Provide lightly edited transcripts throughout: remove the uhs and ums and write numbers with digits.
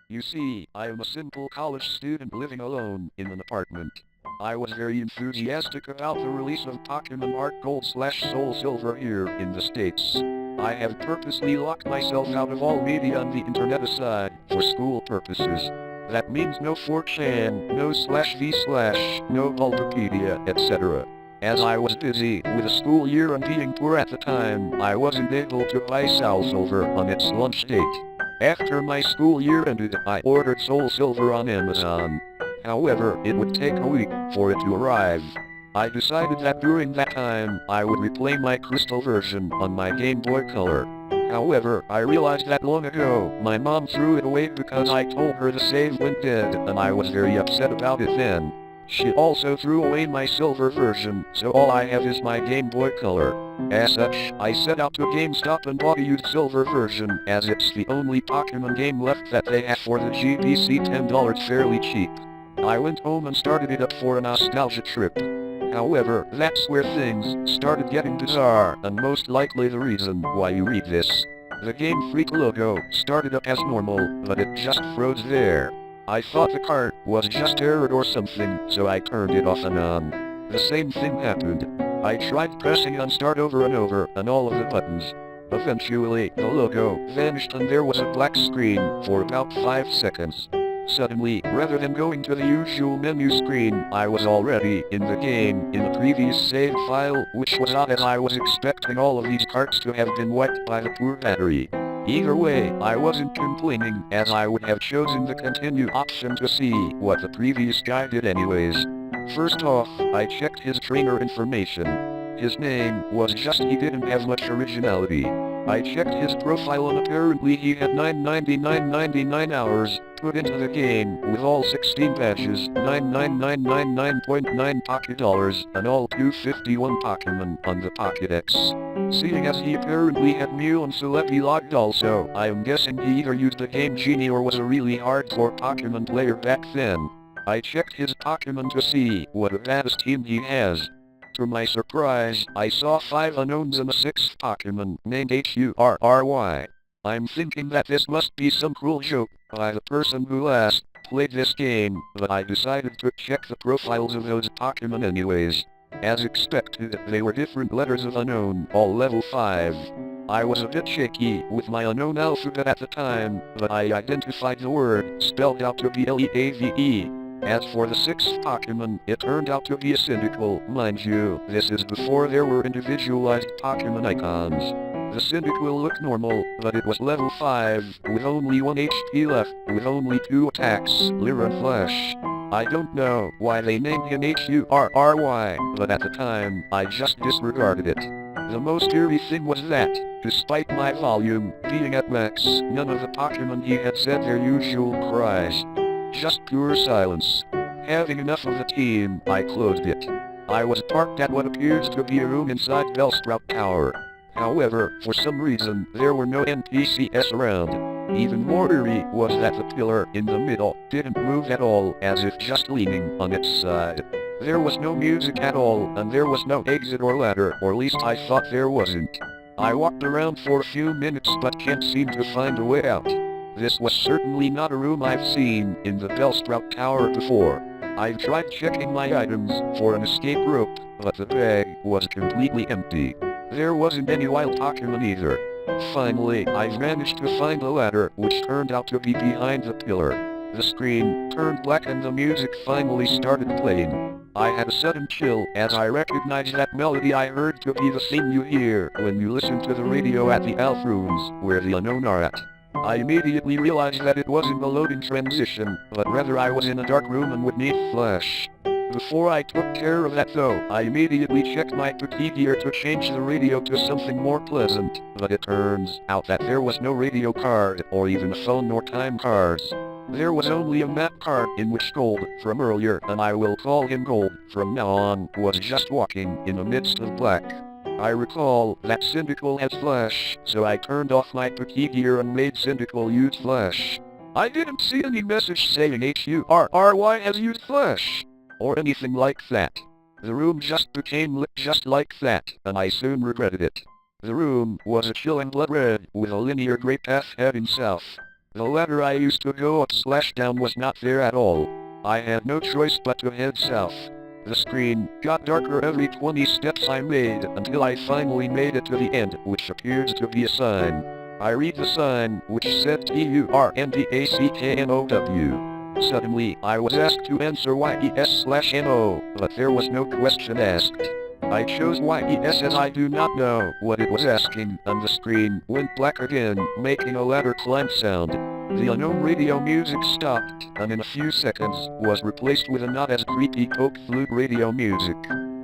You see, I am a simple college student living alone in an apartment. I was very enthusiastic about the release of Pokemon Art Gold/Soul Silver here in the States. I have purposely locked myself out of all media on the internet aside for school purposes. That means no 4chan, no /v/, no Bulbapedia, etc. As I was busy with the school year and being poor at the time, I wasn't able to buy Soul Silver on its launch date. After my school year ended, I ordered Soul Silver on Amazon. However, it would take a week for it to arrive. I decided that during that time, I would replay my Crystal version on my Game Boy Color. However, I realized that long ago, my mom threw it away because I told her the save went dead, and I was very upset about it then. She also threw away my Silver version, so all I have is my Game Boy Color. As such, I set out to GameStop and bought a used Silver version, as it's the only Pokemon game left that they have for the GBC $10 fairly cheap. I went home and started it up for a nostalgia trip. However, that's where things started getting bizarre, and most likely the reason why you read this. The Game Freak logo started up as normal, but it just froze there. I thought the cart was just errored or something, so I turned it off and on. The same thing happened. I tried pressing on start over and over, and all of the buttons. Eventually, the logo vanished and there was a black screen for about 5 seconds. Suddenly, rather than going to the usual menu screen, I was already in the game in the previous save file, which was odd as I was expecting all of these carts to have been wiped by the poor battery. Either way, I wasn't complaining, as I would have chosen the continue option to see what the previous guy did anyways. First off, I checked his trainer information. His name was just he didn't have much originality. I checked his profile and apparently he had 999.99 hours put into the game with all 16 badges, 99999.9 Pocket Dollars, and all 251 Pokemon on the Pokédex. Seeing as he apparently had Mew and Celebi logged also, I am guessing he either used the Game Genie or was a really hardcore Pokemon player back then. I checked his Pokemon to see what a vast team he has. To my surprise, I saw 5 unknowns and a 6th Pokemon named Hurry. I'm thinking that this must be some cruel joke by the person who last played this game, but I decided to check the profiles of those Pokemon anyways. As expected, they were different letters of unknown, all level 5. I was a bit shaky with my unknown alphabet at the time, but I identified the word spelled out to be Leave. As for the 6th Pokemon, it turned out to be a Cyndaquil, mind you, this is before there were individualized Pokemon icons. The Cyndaquil looked normal, but it was level 5, with only 1 HP left, with only 2 attacks, Lyra and Flash. I don't know why they named him Hurry, but at the time, I just disregarded it. The most eerie thing was that, despite my volume being at max, none of the Pokemon he had said their usual cries. Just pure silence. Having enough of the team, I closed it. I was parked at what appears to be a room inside Bellsprout Tower. However, for some reason, there were no NPCs around. Even more eerie was that the pillar in the middle didn't move at all, as if just leaning on its side. There was no music at all, and there was no exit or ladder, or at least I thought there wasn't. I walked around for a few minutes but can't seem to find a way out. This was certainly not a room I've seen in the Bellsprout Tower before. I've tried checking my items for an escape rope, but the bag was completely empty. There wasn't any wild Pokemon either. Finally, I managed to find a ladder, which turned out to be behind the pillar. The screen turned black and the music finally started playing. I had a sudden chill as I recognized that melody I heard to be the thing you hear when you listen to the radio at the Elf Rooms, where the unknown are at. I immediately realized that it wasn't a loading transition, but rather I was in a dark room and would need flash. Before I took care of that though, I immediately checked my Poké gear to change the radio to something more pleasant, but it turns out that there was no radio card, or even a phone or time cards. There was only a map card in which Gold, from earlier, and I will call him Gold from now on, was just walking in the midst of black. I recall that Cyndaquil has Flash, so I turned off my Poké gear and made Cyndaquil use Flash. I didn't see any message saying Hurry has used Flash, or anything like that. The room just became lit just like that, and I soon regretted it. The room was a chilling blood red, with a linear grey path heading south. The ladder I used to go up/down was not there at all. I had no choice but to head south. The screen got darker every 20 steps I made until I finally made it to the end, which appears to be a sign. I read the sign, which said TURNDACKNOW. Suddenly, I was asked to answer YES/NO, but there was no question asked. I chose YES as I do not know what it was asking, and the screen went black again, making a ladder climb sound. The unknown radio music stopped, and in a few seconds, was replaced with a not as creepy coke flute radio music.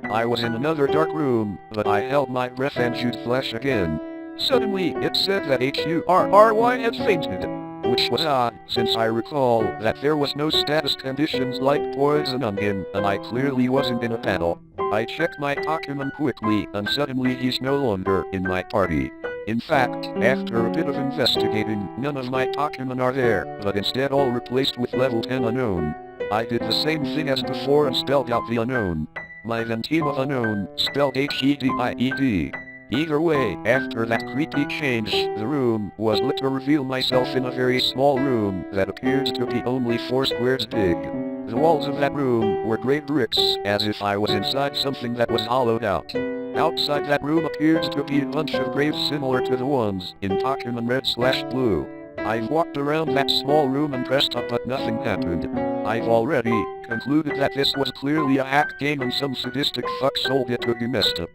I was in another dark room, but I held my breath and should flash again. Suddenly, it said that HURRY had fainted, which was odd, since I recall that there was no status conditions like poison on him, and I clearly wasn't in a battle. I checked my Pokemon quickly, and suddenly he's no longer in my party. In fact, after a bit of investigating, none of my Pokemon are there, but instead all replaced with level 10 unknown. I did the same thing as before and spelled out the unknown. My then team of unknown, spelled HEDIED. Either way, after that creepy change, the room was lit to reveal myself in a very small room that appears to be only 4 squares big. The walls of that room were gray bricks, as if I was inside something that was hollowed out. Outside that room appears to be a bunch of graves similar to the ones in Pokemon Red/Blue. I've walked around that small room and pressed up but nothing happened. I've already concluded that this was clearly a hack game and some sadistic fuck sold it to be messed up.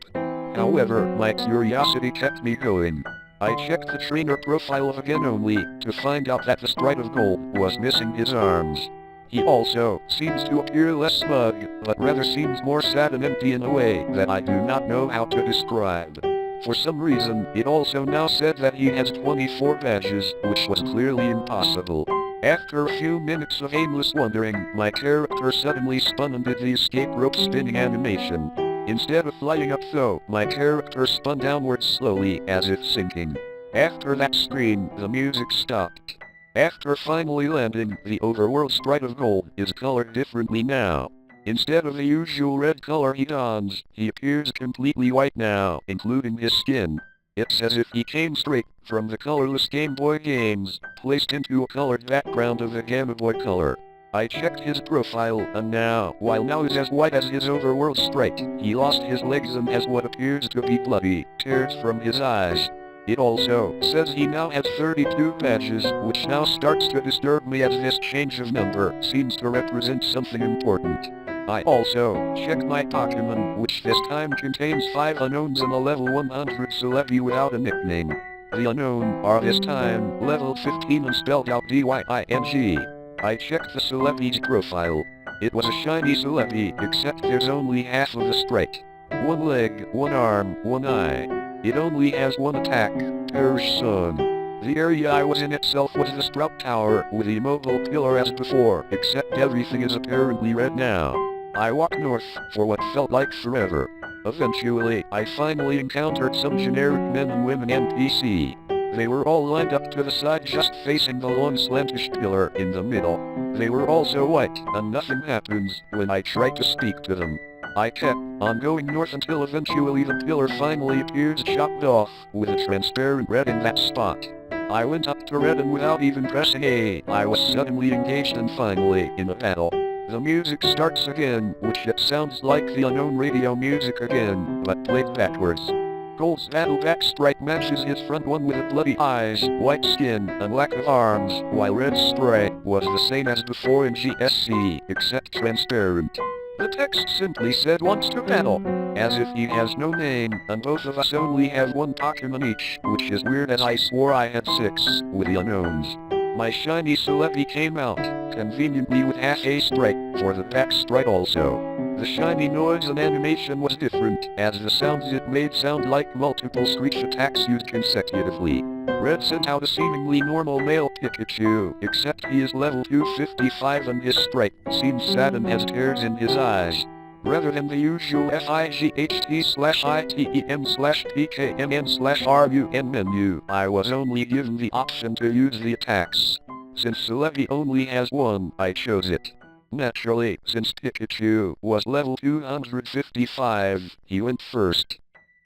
However, my curiosity kept me going. I checked the trainer profile of again only to find out that the Sprite of Gold was missing his arms. He also seems to appear less smug, but rather seems more sad and empty in a way that I do not know how to describe. For some reason, it also now said that he has 24 badges, which was clearly impossible. After a few minutes of aimless wandering, my character suddenly spun and did the escape rope spinning animation. Instead of flying up though, my character spun downwards slowly, as if sinking. After that scream, the music stopped. After finally landing, the overworld Sprite of Gold is colored differently now. Instead of the usual red color he dons, he appears completely white now, including his skin. It's as if he came straight from the colorless Game Boy games, placed into a colored background of the Game Boy Color. I checked his profile, and while now is as white as his overworld Sprite, he lost his legs and has what appears to be bloody tears from his eyes. It also says he now has 32 badges, which now starts to disturb me as this change of number seems to represent something important. I also checked my Pokemon, which this time contains 5 unknowns and a level 100 Celebi without a nickname. The unknown are this time level 15 and spelled out DYING. I checked the Celebi's profile. It was a shiny Celebi, except there's only half of the Sprite. 1 leg, 1 arm, 1 eye. It only has 1 attack, Perish Sun. The area I was in itself was the Sprout Tower, with the immobile pillar as before, except everything is apparently red now. I walked north for what felt like forever. Eventually, I finally encountered some generic men and women NPC. They were all lined up to the side just facing the long slantish pillar in the middle. They were also white, and nothing happens when I tried to speak to them. I kept on going north until eventually the pillar finally appears chopped off, with a transparent red in that spot. I went up to red and without even pressing A, I was suddenly engaged and finally in a battle. The music starts again, which it sounds like the unknown radio music again, but played backwards. Gold's Battleback Sprite matches his front one with bloody eyes, white skin, and lack of arms, while Red's Sprite was the same as before in GSC, except transparent. The text simply said wants to battle, as if he has no name, and both of us only have 1 Pokemon each, which is weird as I swore I had 6, with the unknowns. My shiny Celebi came out, conveniently with half a Sprite, for the back Sprite also. The shiny noise and animation was different, as the sounds it made sound like multiple screech attacks used consecutively. Red sent out a seemingly normal male Pikachu, except he is level 255 and his Sprite seems sad and has tears in his eyes. Rather than the usual FIGHT/ITEM/PKMN/RUN menu, I was only given the option to use the attacks. Since Celebi only has 1, I chose it. Naturally, since Pikachu was level 255, he went first.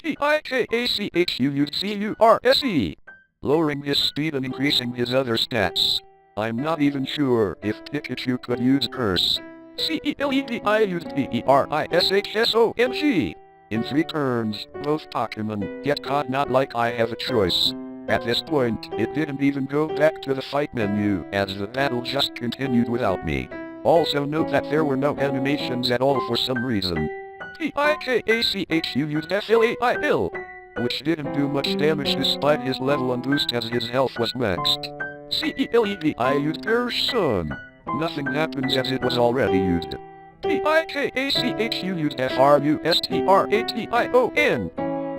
PIKACHUUCURSE. lowering his speed and increasing his other stats. I'm not even sure if Pikachu could use Curse. Celevi used Perisshong. In 3 turns, both Pokemon get caught, not like I have a choice. At this point, it didn't even go back to the fight menu, as the battle just continued without me. Also note that there were no animations at all for some reason. Pikachu used Flail, which didn't do much damage despite his level and boost as his health was maxed. Celevi used Person. Nothing happens as it was already used. Pikachu used Frustration,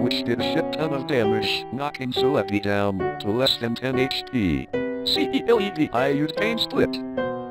which did a shit ton of damage, knocking Celebi down to less than 10 HP. Celevi used Pain Split,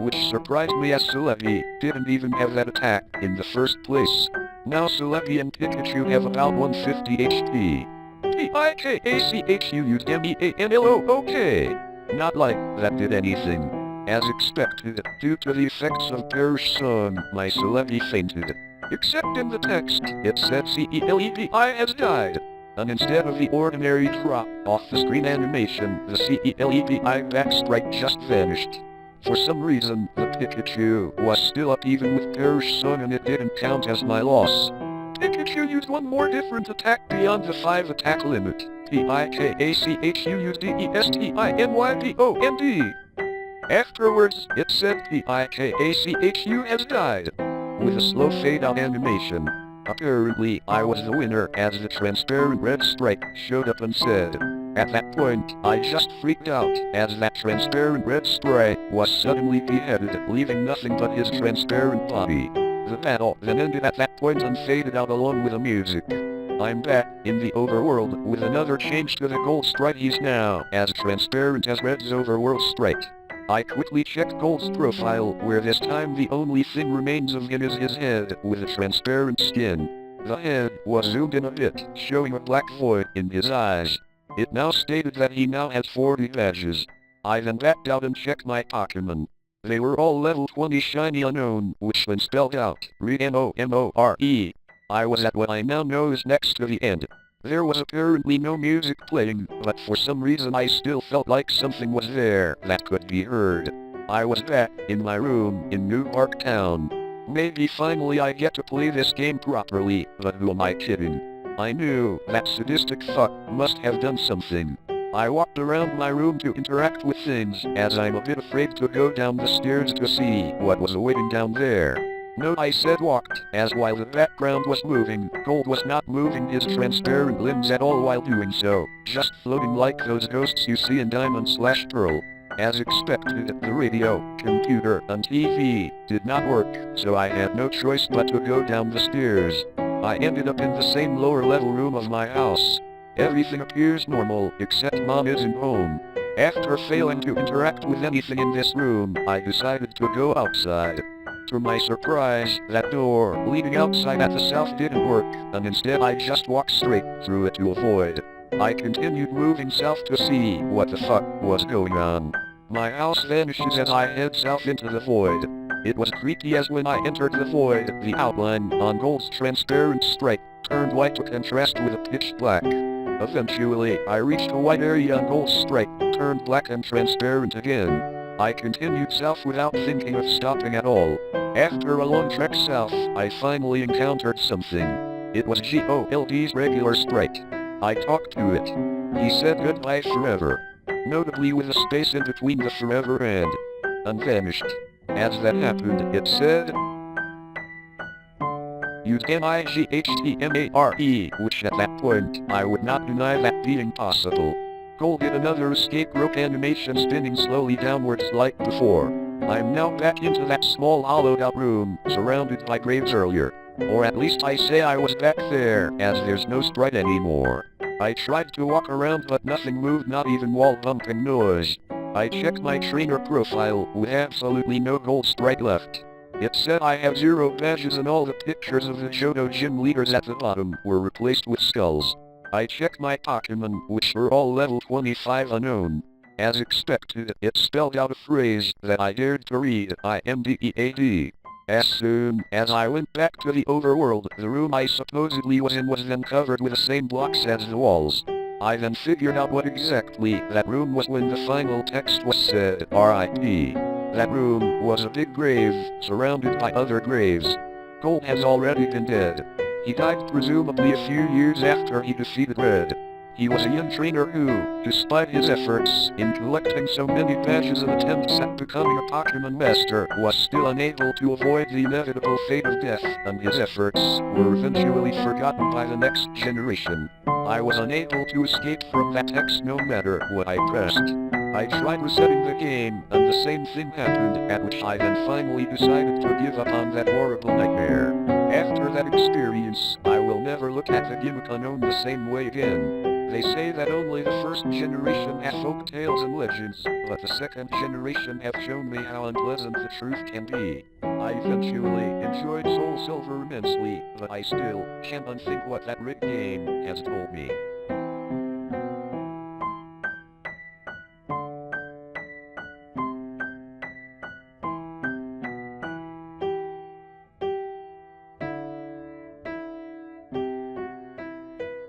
which surprised me as Celebi didn't even have that attack in the first place. Now Celebi and Pikachu have about 150 HP. Pikachu used Meanlook. Not like that did anything. As expected, due to the effects of Person, my Celebi fainted. Except in the text, it said Celevi has died. And instead of the ordinary drop off the screen animation, the Celevi backstrike just vanished. For some reason, the Pikachu was still up even with Person and it didn't count as my loss. Pikachu used one more different attack beyond the 5 attack limit. Pikachu used Destinypond. Afterwards, it said Pikachu has died, with a slow fade-out animation. Apparently, I was the winner as the transparent red stripe showed up and said. At that point, I just freaked out as that transparent red stripe was suddenly beheaded, leaving nothing but his transparent body. The battle then ended at that point and faded out along with the music. I'm back in the overworld with another change to the gold stripe. He's now as transparent as Red's overworld stripe. I quickly checked Gold's profile, where this time the only thing remains of him is his head with a transparent skin. The head was zoomed in a bit, showing a black void in his eyes. It now stated that he now has 40 badges. I then backed out and checked my Pokemon. They were all level 20 shiny unknown, which when spelled out, read Nomore. I was at what I now know is next to the end. There was apparently no music playing, but for some reason I still felt like something was there that could be heard. I was back in my room in New Park Town. Maybe finally I get to play this game properly, but who am I kidding? I knew that sadistic fuck must have done something. I walked around my room to interact with things, as I'm a bit afraid to go down the stairs to see what was awaiting down there. Note I said walked, as while the background was moving, Gold was not moving his transparent limbs at all while doing so, just floating like those ghosts you see in Diamond/Pearl. As expected, the radio, computer, and TV did not work, so I had no choice but to go down the stairs. I ended up in the same lower level room of my house. Everything appears normal, except Mom isn't home. After failing to interact with anything in this room, I decided to go outside. To my surprise, that door leading outside at the south didn't work, and instead I just walked straight through it to avoid. I continued moving south to see what the fuck was going on. My house vanishes as I head south into the void. It was creepy as when I entered the void, the outline on Gold's transparent stripe turned white to contrast with a pitch black. Eventually, I reached a white area on Gold's stripe, turned black and transparent again. I continued south without thinking of stopping at all. After a long trek south, I finally encountered something. It was Gold's regular stripe. I talked to it. He said goodbye forever. Notably with a space in between the forever and vanished. As that happened, it said, use MIGHTMARE, which at that point, I would not deny that being possible. Gold did another escape rope animation spinning slowly downwards like before. I'm now back into that small hollowed out room, surrounded by graves earlier. Or at least I say I was back there, as there's no sprite anymore. I tried to walk around but nothing moved, not even wall bumping noise. I checked my trainer profile with absolutely no gold sprite left. It said I have 0 badges and all the pictures of the Johto gym leaders at the bottom were replaced with skulls. I checked my Pokemon, which were all level 25 unknown. As expected, it spelled out a phrase that I dared to read, IMDEAD. As soon as I went back to the overworld, the room I supposedly was in was then covered with the same blocks as the walls. I then figured out what exactly that room was when the final text was said, R.I.P. That room was a big grave, surrounded by other graves. Gold has already been dead. He died presumably a few years after he defeated Red. He was a young trainer who, despite his efforts in collecting so many badges and attempts at becoming a Pokemon Master, was still unable to avoid the inevitable fate of death, and his efforts were eventually forgotten by the next generation. I was unable to escape from that text no matter what I pressed. I tried resetting the game, and the same thing happened, at which I then finally decided to give up on that horrible nightmare. After that experience, I will never look at the gimmick unknown the same way again. They say that only the first generation have folk tales and legends, but the second generation have shown me how unpleasant the truth can be. I eventually enjoyed Soul Silver immensely, but I still can't unthink what that rigged game has told me.